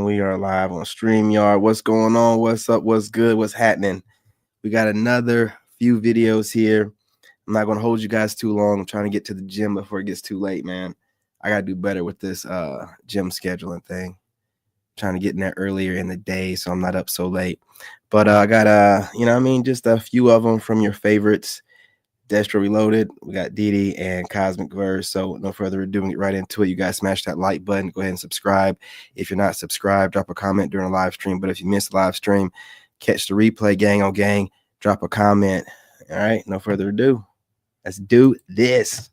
We are live on StreamYard. What's going on? What's up? What's good? What's happening? We got another few videos here. I'm not going to hold you guys too long. I'm trying to get to the gym before it gets too late, man. I got to do better with this gym scheduling thing. I'm trying to get in there earlier in the day so I'm not up so late. But I got, just a few of them from your favorites. Destro Reloaded, we got Didi and Cosmic Verse. So no further ado, get right into it. You guys smash that like button. Go ahead and subscribe. If you're not subscribed, drop a comment during a live stream. But if you missed the live stream, catch the replay, gang on gang. Drop a comment. All right, no further ado. Let's do this.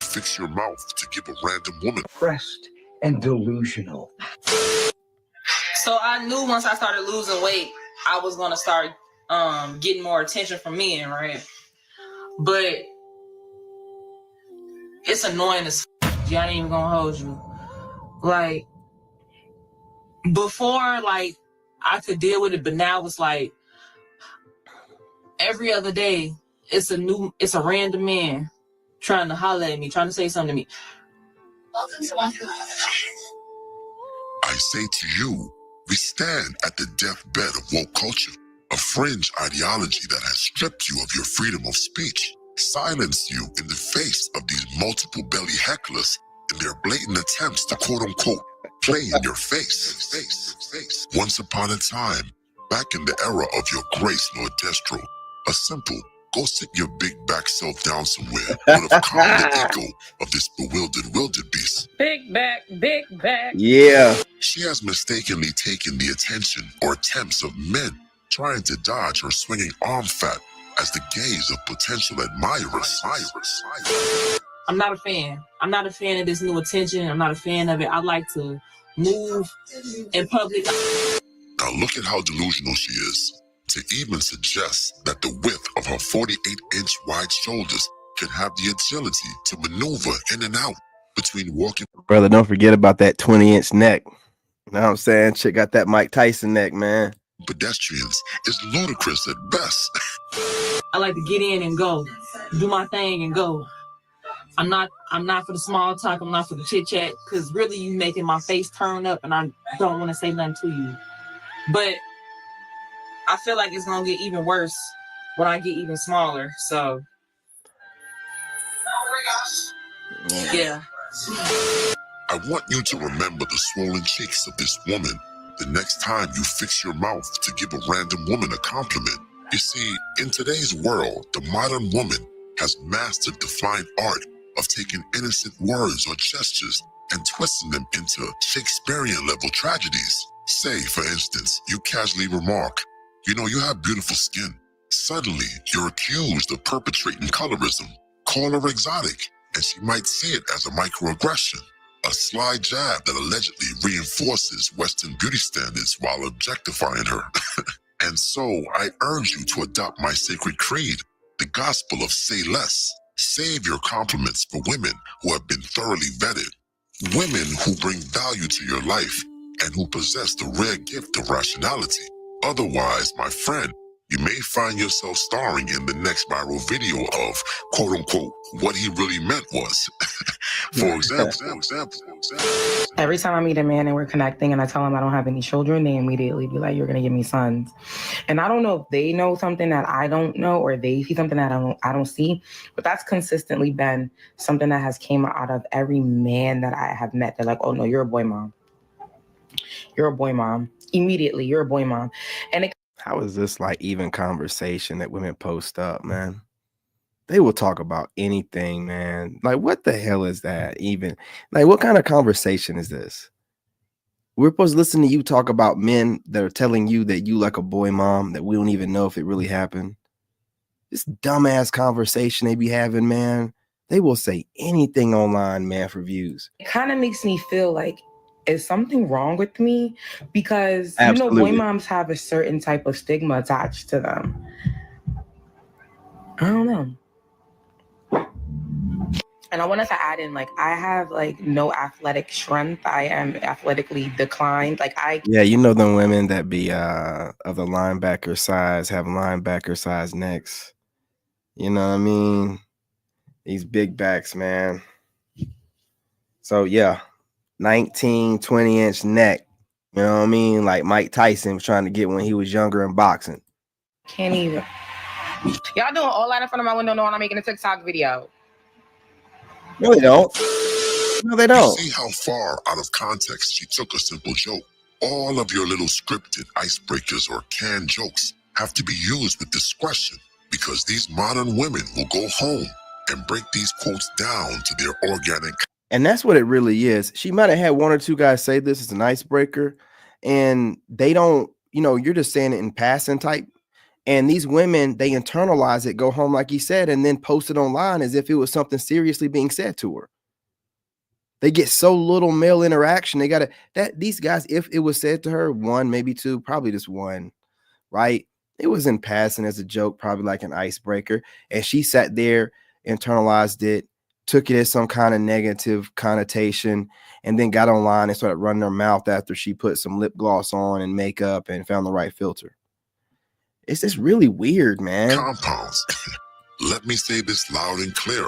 Fix your mouth to give a random woman. Depressed and delusional. So I knew once I started losing weight, I was going to start getting more attention from men, right? But it's annoying as f. Y'all ain't even gonna hold you. Like, before, like, I could deal with it, but now it's like every other day, it's a random man trying to holler at me, trying to say something to me. I say to you, we stand at the deathbed of woke culture, a fringe ideology that has stripped you of your freedom of speech, silenced you in the face of these multiple belly hecklers in their blatant attempts to quote-unquote play in your face. Once upon a time, back in the era of your grace, Lord Destro, a simple go sit your big back self down somewhere would have calmed the echo of this bewildered wildebeest. Big back, big back. Yeah. She has mistakenly taken the attention or attempts of men trying to dodge her swinging arm fat as the gaze of potential admirers. I'm not a fan. I'm not a fan of this new attention. I'm not a fan of it. I like to move in public. Now look at how delusional she is, to even suggest that the width of her 48-inch wide shoulders could have the agility to maneuver in and out between walking. Brother, don't forget about that 20-inch neck. You know what I'm saying? Chick got that Mike Tyson neck, man. Pedestrians is ludicrous at best. I like to get in and go, do my thing and go. I'm not for the small talk. I'm not for the chit chat, because really you making my face turn up and I don't want to say nothing to you. But I feel like it's gonna get even worse when I get even smaller. So yeah. I want you to remember the swollen cheeks of this woman the next time you fix your mouth to give a random woman a compliment. You see, in today's world, the modern woman has mastered the fine art of taking innocent words or gestures and twisting them into Shakespearean-level tragedies. Say, for instance, you casually remark, you know, you have beautiful skin. Suddenly, you're accused of perpetrating colorism. Call her exotic, and she might see it as a microaggression, a sly jab that allegedly reinforces Western beauty standards while objectifying her. And so, I urge you to adopt my sacred creed, the gospel of say less. Save your compliments for women who have been thoroughly vetted, women who bring value to your life and who possess the rare gift of rationality. Otherwise, my friend, you may find yourself starring in the next viral video of, quote-unquote, what he really meant was. For example. Every time I meet a man and we're connecting and I tell him I don't have any children, they immediately be like, you're going to give me sons. And I don't know if they know something that I don't know or they see something that I don't see, but that's consistently been something that has came out of every man that I have met. They're like, oh, no, you're a boy mom. You're a boy mom. Immediately, you're a boy mom. And How is this like even conversation that women post up, man? They will talk about anything, man. Like, what the hell is that even? Like, what kind of conversation is this? We're supposed to listen to you talk about men that are telling you that you like a boy mom that we don't even know if it really happened. This dumbass conversation they be having, man. They will say anything online, man, for views. it kind of makes me feel like, is something wrong with me? Because, Absolutely. you know, boy moms have a certain type of stigma attached to them. I don't know. And I wanted to add in, like, I have, like, no athletic strength. I am athletically declined. Like, Yeah, you know them women that be of the linebacker size, have linebacker size necks. You know what I mean? These big backs, man. So, yeah, 19, 20-inch neck. You know what I mean? Like Mike Tyson was trying to get when he was younger in boxing. Can't even. Y'all doing all that in front of my window knowing I'm making a TikTok video. No, they don't. No, they don't. See how far out of context she took a simple joke. All of your little scripted icebreakers or canned jokes have to be used with discretion, because these modern women will go home and break these quotes down to their organic. And that's what it really is. She might have had one or two guys say this is an icebreaker, and they don't, you're just saying it in passing type. And these women, they internalize it, go home, like he said, and then post it online as if it was something seriously being said to her. They get so little male interaction. They got these guys, if it was said to her, one, maybe two, probably just one, right? It was in passing as a joke, probably like an icebreaker. And she sat there, internalized it, took it as some kind of negative connotation, and then got online and started running her mouth after she put some lip gloss on and makeup and found the right filter. It's just really weird, man. Compounds. Let me say this loud and clear.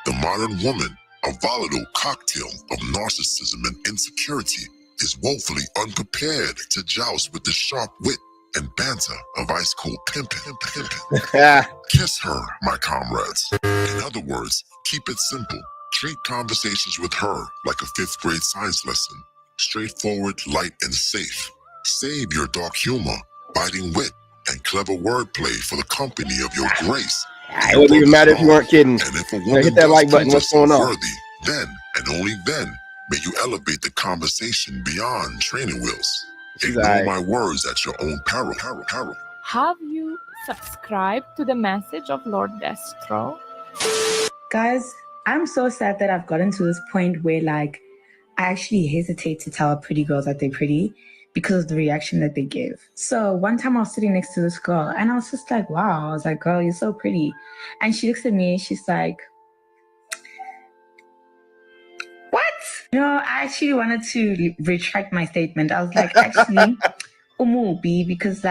The modern woman, a volatile cocktail of narcissism and insecurity, is woefully unprepared to joust with the sharp wit and banter of ice cold pimping. Kiss her, my comrades. In other words, keep it simple. Treat conversations with her like a 5th grade science lesson. Straightforward, light, and safe. Save your dark humor, biting wit, and clever wordplay for the company of your grace. It wouldn't even matter if you weren't kidding. And if a woman hit that like button. What's going on? Worthy, then and only then may you elevate the conversation beyond training wheels. Ignore my words at your own peril. Have you subscribed to the message of Lord Destro? Guys, I'm so sad that I've gotten to this point where I actually hesitate to tell pretty girls that they're pretty because of the reaction that they give. So one time I was sitting next to this girl and I was just like, wow. I was like, girl, you're so pretty. And she looks at me and she's like, what? I actually wanted to retract my statement. I was like, actually, Umubi, because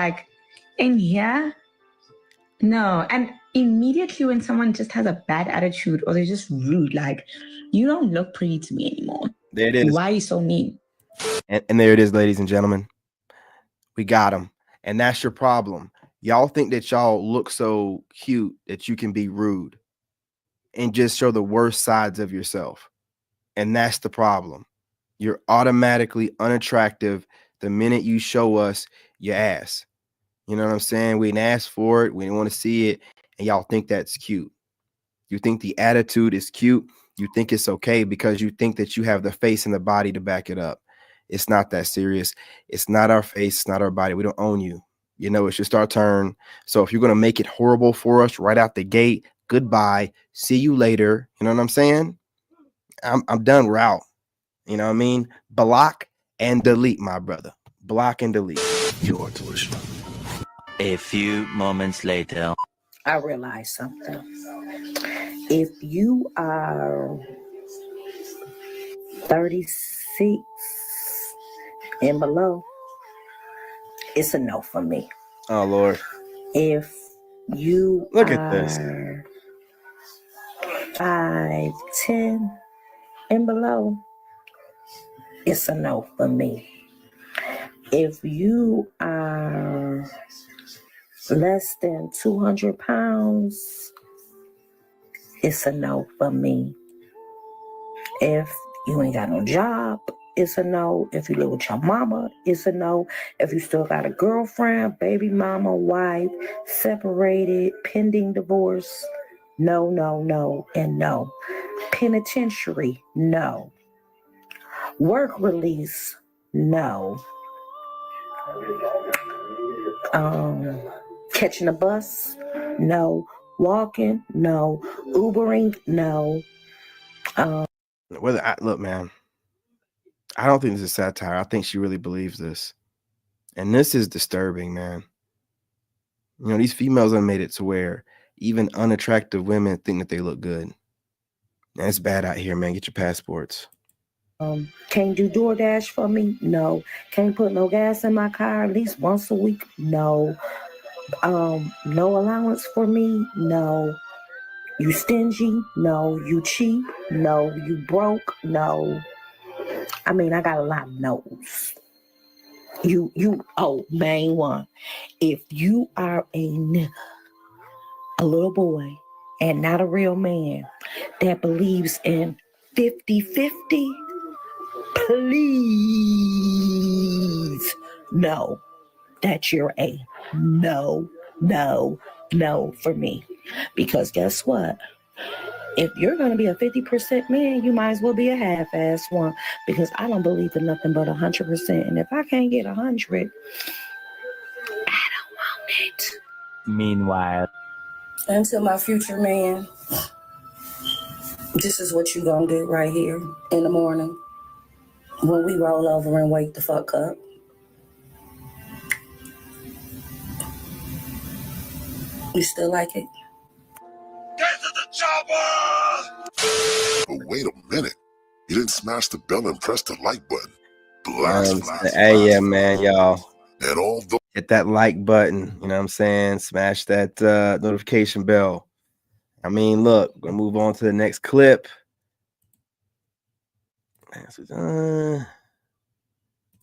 in here, no. And immediately when someone just has a bad attitude or they're just rude, you don't look pretty to me anymore. There it is. Why are you so mean? And there it is, ladies and gentlemen. We got them. And that's your problem. Y'all think that y'all look so cute that you can be rude and just show the worst sides of yourself. And that's the problem. You're automatically unattractive the minute you show us your ass. You know what I'm saying? We didn't ask for it. We didn't want to see it. And y'all think that's cute. You think the attitude is cute. You think it's okay because you think that you have the face and the body to back it up. It's not that serious. It's not our face. It's not our body. We don't own you. It's just our turn. So if you're going to make it horrible for us right out the gate, goodbye. See you later. You know what I'm saying? I'm done. We're out. You know what I mean? Block and delete, my brother. Block and delete. You're delusional. A few moments later. I realized something. If you are 36 and below, it's a no for me. Oh, Lord. If you look at this 5'10" and below, it's a no for me. If you are less than 200 pounds, it's a no for me. If you ain't got no job, it's a no. If you live with your mama, it's a no. If you still got a girlfriend, baby mama, wife, separated, pending divorce, no, no, no, and no. Penitentiary, no. Work release, no. Catching a bus, no. Walking, no. Ubering, no. Look, man, I don't think this is satire. I think she really believes this. And this is disturbing, man. These females have made it to where even unattractive women think that they look good. And it's bad out here, man. Get your passports. Can't do DoorDash for me? No. Can't put no gas in my car at least once a week? No. No allowance for me? No. You stingy? No. You cheap? No. You broke? No. I got a lot of no's. Main one. If you are a nigga, a little boy, and not a real man that believes in 50-50, please know that you're a no for me. Because guess what? If you're going to be a 50% man, you might as well be a half-ass one, because I don't believe in nothing but 100%. And if I can't get 100, I don't want it. Meanwhile. And to my future man, this is what you going to do right here in the morning when we roll over and wake the fuck up. You still like it? Get to the chopper! But wait a minute. You didn't smash the bell and press the like button. Yeah, man, y'all. And all the hit that like button, you know what I'm saying? Smash that notification bell. I mean, look, we're gonna move on to the next clip. I want to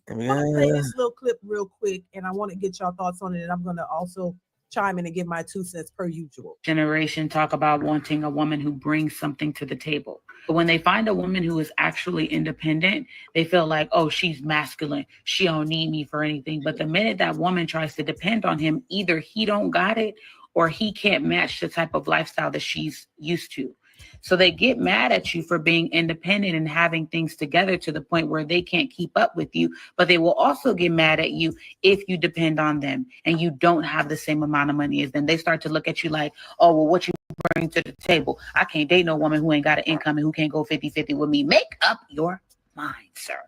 play this little clip real quick, and I want to get y'all thoughts on it, and I'm going to also chime in and give my 2 cents per usual. Generation talk about wanting a woman who brings something to the table. But when they find a woman who is actually independent, they feel like, oh, she's masculine. She don't need me for anything. But the minute that woman tries to depend on him, either he don't got it or he can't match the type of lifestyle that she's used to. So they get mad at you for being independent and having things together to the point where they can't keep up with you. But they will also get mad at you if you depend on them and you don't have the same amount of money as them. They start to look at you like, oh, well, what you bring to the table? I can't date no woman who ain't got an income and who can't go 50-50 with me. Make up your mind, sir.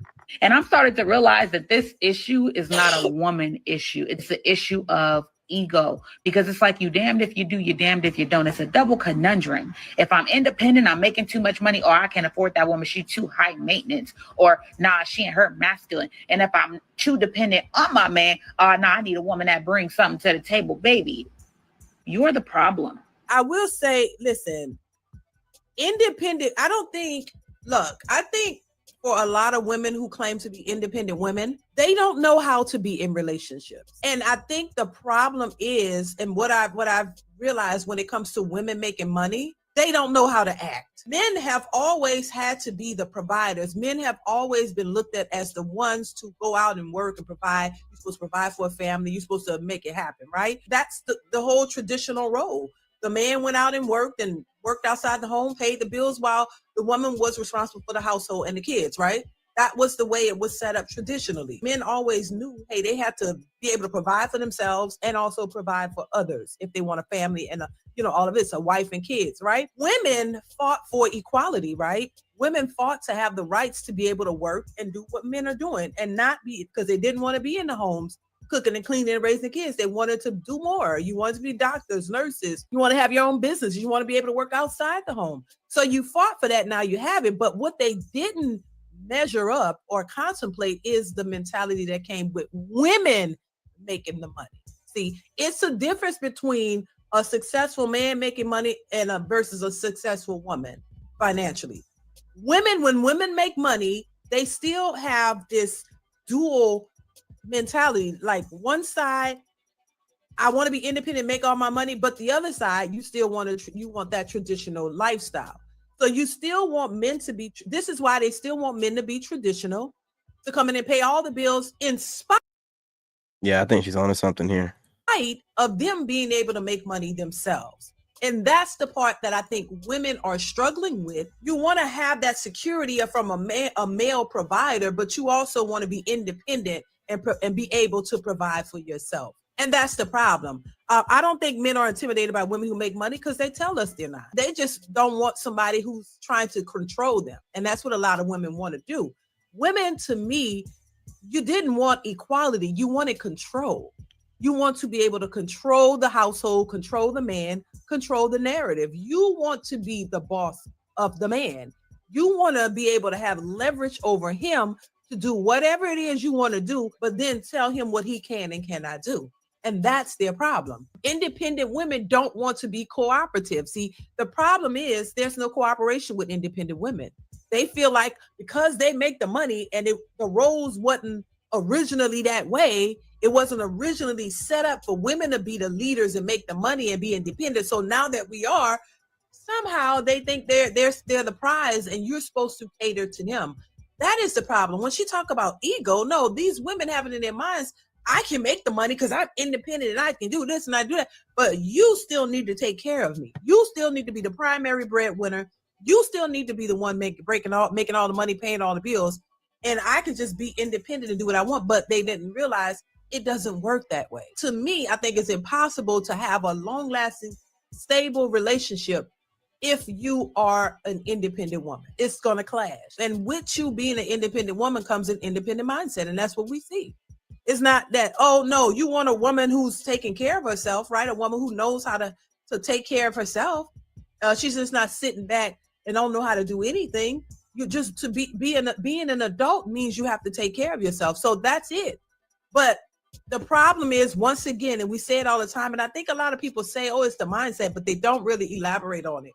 And I'm starting to realize that this issue is not a woman issue. It's the issue of ego, because it's like you damned if you do, you damned if you don't. It's a double conundrum. If I'm independent, I'm making too much money, or I can't afford that woman, she's too high maintenance, or nah, she ain't her masculine. And if I'm too dependent on my man, nah, I need a woman that brings something to the table. Baby, you're the problem. I will say, listen, independent, I think for a lot of women who claim to be independent women, they don't know how to be in relationships. And I think the problem is, and what I've realized when it comes to women making money, they don't know how to act. Men have always had to be the providers. Men have always been looked at as the ones to go out and work and provide. You're supposed to provide for a family. You're supposed to make it happen, right? That's the whole traditional role. The man went out and worked outside the home, paid the bills, while the woman was responsible for the household and the kids, right? That was the way it was set up traditionally. Men always knew, hey, they had to be able to provide for themselves and also provide for others if they want a family and all of this, a wife and kids, right? Women fought for equality, right? Women fought to have the rights to be able to work and do what men are doing and not be, because they didn't want to be in the homes cooking and cleaning and raising kids. They wanted to do more. You wanted to be doctors, nurses. You want to have your own business. You want to be able to work outside the home. So you fought for that. Now you have it. But what they didn't measure up or contemplate is the mentality that came with women making the money. See, it's a difference between a successful man making money and versus a successful woman financially. When women make money, they still have this dual mentality. Like one side, I want to be independent, make all my money, but the other side, you still want that traditional lifestyle. So you still want men to be. This is why they still want men to be traditional, to come in and pay all the bills in spite. Yeah, I think she's onto something here. Of them being able to make money themselves. And that's the part that I think women are struggling with. You want to have that security from a male provider, but you also want to be independent and be able to provide for yourself. And that's the problem. I don't think men are intimidated by women who make money because they tell us they're not. They just don't want somebody who's trying to control them. And that's what a lot of women want to do. Women, to me, you didn't want equality. You wanted control. You want to be able to control the household, control the man, control the narrative. You want to be the boss of the man. You want to be able to have leverage over him to do whatever it is you want to do, but then tell him what he can and cannot do. And that's their problem. Independent women don't want to be cooperative. See, the problem is there's no cooperation with independent women. They feel like because they make the money and the roles wasn't originally that way. It wasn't originally set up for women to be the leaders and make the money and be independent. So now that we are, somehow they think they're the prize and you're supposed to cater to them. That is the problem. When she talk about ego, no, these women have it in their minds, I can make the money because I'm independent and I can do this and I do that. But you still need to take care of me. You still need to be the primary breadwinner. You still need to be the one making all the money, paying all the bills. And I can just be independent and do what I want. But they didn't realize it doesn't work that way. To me, I think it's impossible to have a long-lasting, stable relationship if you are an independent woman. It's going to clash. And with you being an independent woman comes an independent mindset. And that's what we see. It's not that, oh, no, you want a woman who's taking care of herself, right? A woman who knows how to take care of herself. She's just not sitting back and don't know how to do anything. You just being an adult means you have to take care of yourself. So that's it. But the problem is, once again, and we say it all the time, and I think a lot of people say, oh, it's the mindset, but they don't really elaborate on it.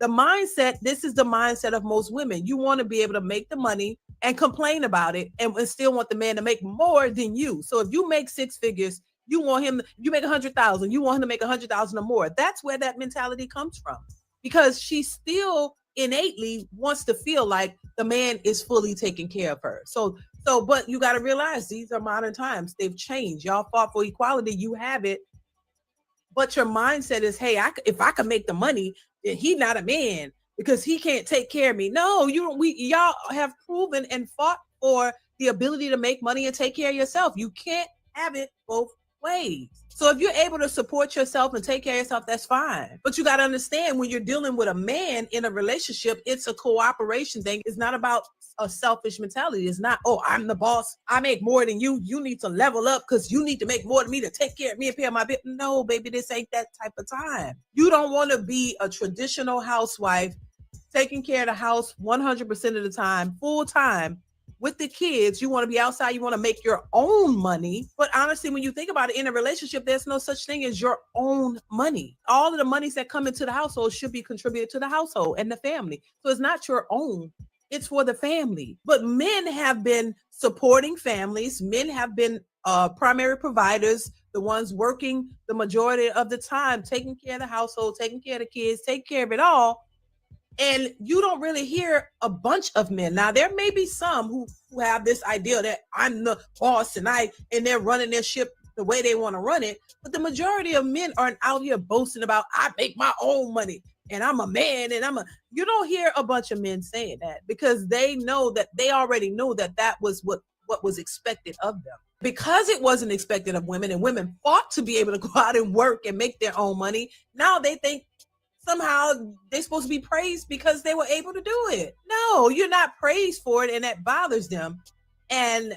The mindset, this is the mindset of most women. You want to be able to make the money and complain about it and still want the man to make more than you. So if you make six figures, you want him, you make 100,000, you want him to make 100,000 or more. That's where that mentality comes from, because she still innately wants to feel like the man is fully taking care of her. So, but you got to realize these are modern times. They've changed. Y'all fought for equality. You have it. But your mindset is, hey, if I can make the money, then he not a man because he can't take care of me. No, y'all have proven and fought for the ability to make money and take care of yourself. You can't have it both ways. So if you're able to support yourself and take care of yourself, that's fine. But you got to understand, when you're dealing with a man in a relationship, it's a cooperation thing. It's not about a selfish mentality. It's not, oh, I'm the boss, I make more than you, you need to level up because you need to make more than me to take care of me and pay my bill. No, baby, this ain't that type of time. You don't want to be a traditional housewife taking care of the house 100% of the time, full time with the kids. You want to be outside, you want to make your own money. But honestly, when you think about it, in a relationship, there's no such thing as your own money. All of the monies that come into the household should be contributed to the household and the family. So it's not your own. It's for the family. But men have been supporting families. Men have been primary providers, the ones working the majority of the time, taking care of the household, taking care of the kids, taking care of it all. And you don't really hear a bunch of men. Now, there may be some who have this idea that I'm the boss and they're running their ship the way they want to run it. But the majority of men aren't out here boasting about, I make my own money and I'm a man and you don't hear a bunch of men saying that, because they already know that was what was expected of them. Because it wasn't expected of women, and women fought to be able to go out and work and make their own money, now they think somehow they're supposed to be praised because they were able to do it. No, you're not praised for it, and that bothers them. And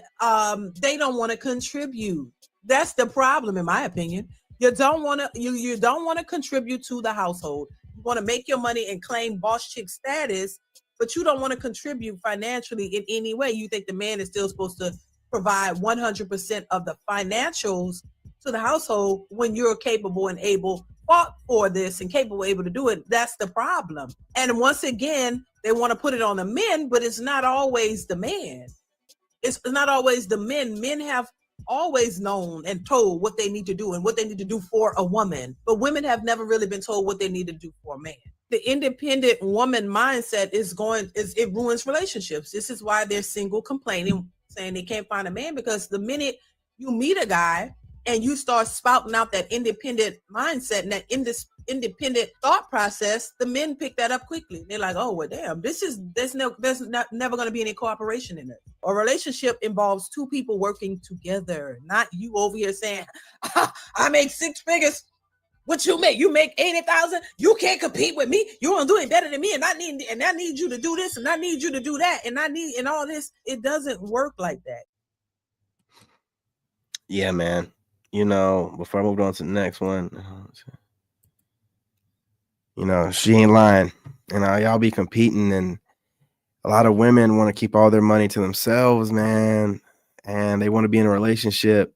they don't want to contribute. That's the problem, in my opinion. You don't want to contribute to the household. You want to make your money and claim boss chick status, but you don't want to contribute financially in any way. You think the man is still supposed to provide 100% of the financials to the household when you're capable and able, fought for this and capable, able to do it. That's the problem. And once again, they want to put it on the men, but it's not always the man. It's not always the men. Men have always known and told what they need to do and what they need to do for a woman. But women have never really been told what they need to do for a man. The independent woman mindset it ruins relationships. This is why they're single, complaining, saying they can't find a man, because the minute you meet a guy and you start spouting out that independent mindset and that independent thought process, the men pick that up quickly. They're like, oh, well, damn, there's never going to be any cooperation in it. A relationship involves two people working together, not you over here saying, I make six figures. What you make? You make 80,000. You can't compete with me. You don't do it better than me. And I need you to do this, and I need you to do that, and all this. It doesn't work like that. Yeah, man. Before I move on to the next one, she ain't lying. Y'all be competing, and a lot of women want to keep all their money to themselves, man. And they want to be in a relationship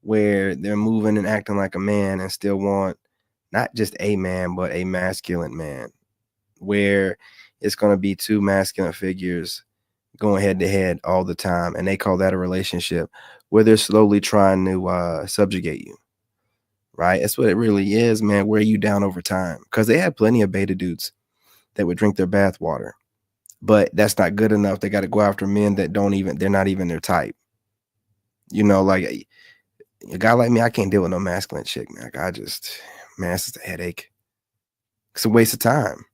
where they're moving and acting like a man and still want not just a man, but a masculine man, where it's going to be two masculine figures going head to head all the time, and they call that a relationship, where they're slowly trying to subjugate you. Right? That's what it really is, man. Wear you down over time. Because they had plenty of beta dudes that would drink their bath water. But that's not good enough. They got to go after men that they're not even their type. You know, like a guy like me, I can't deal with no masculine chick, man. Like, man, it's just a headache. It's a waste of time.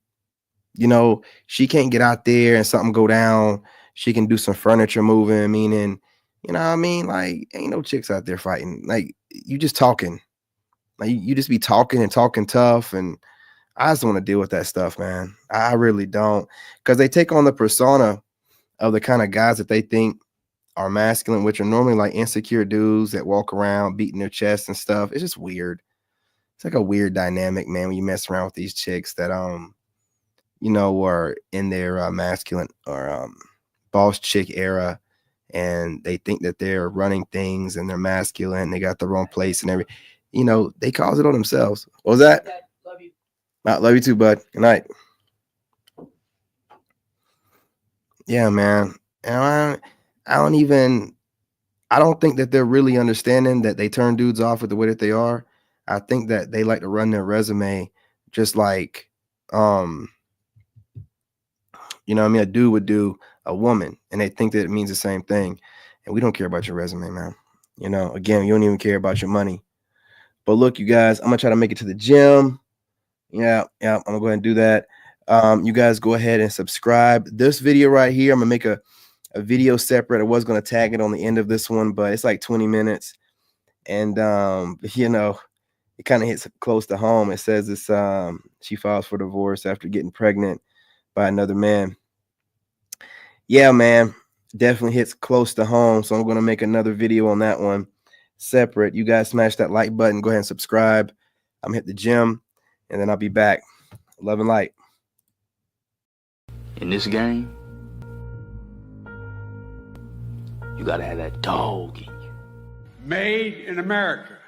You know, she can't get out there and something go down. She can do some furniture moving, meaning, you know what I mean? Like, ain't no chicks out there fighting. Like, you just talking. Like, you just be talking and talking tough, and I just don't want to deal with that stuff, man. I really don't, because they take on the persona of the kind of guys that they think are masculine, which are normally like insecure dudes that walk around beating their chest and stuff. It's just weird. It's like a weird dynamic, man, when you mess around with these chicks that you know, are in their masculine or boss chick era, and they think that they're running things and they're masculine. They got the wrong place and everything. You know, they cause it on themselves. What was that? Love you. Love you too, bud. Good night. Yeah, man. And I don't think that they're really understanding that they turn dudes off with the way that they are. I think that they like to run their resume just like, you know what I mean, a dude would do a woman, and they think that it means the same thing. And we don't care about your resume, man. You know, again, you don't even care about your money. But look, you guys, I'm gonna try to make it to the gym. Yeah, I'm gonna go ahead and do that. You guys go ahead and subscribe. This video right here, I'm gonna make a video separate. I was gonna tag it on the end of this one, but it's like 20 minutes. And you know, it kind of hits close to home. It says it's she files for divorce after getting pregnant by another man. Yeah, man, definitely hits close to home. So I'm gonna make another video on that one separate. You guys smash that like button, go ahead and subscribe. I'm hit the gym, and then I'll be back. Love and light. In this game, you gotta have that dog in you. Made in America.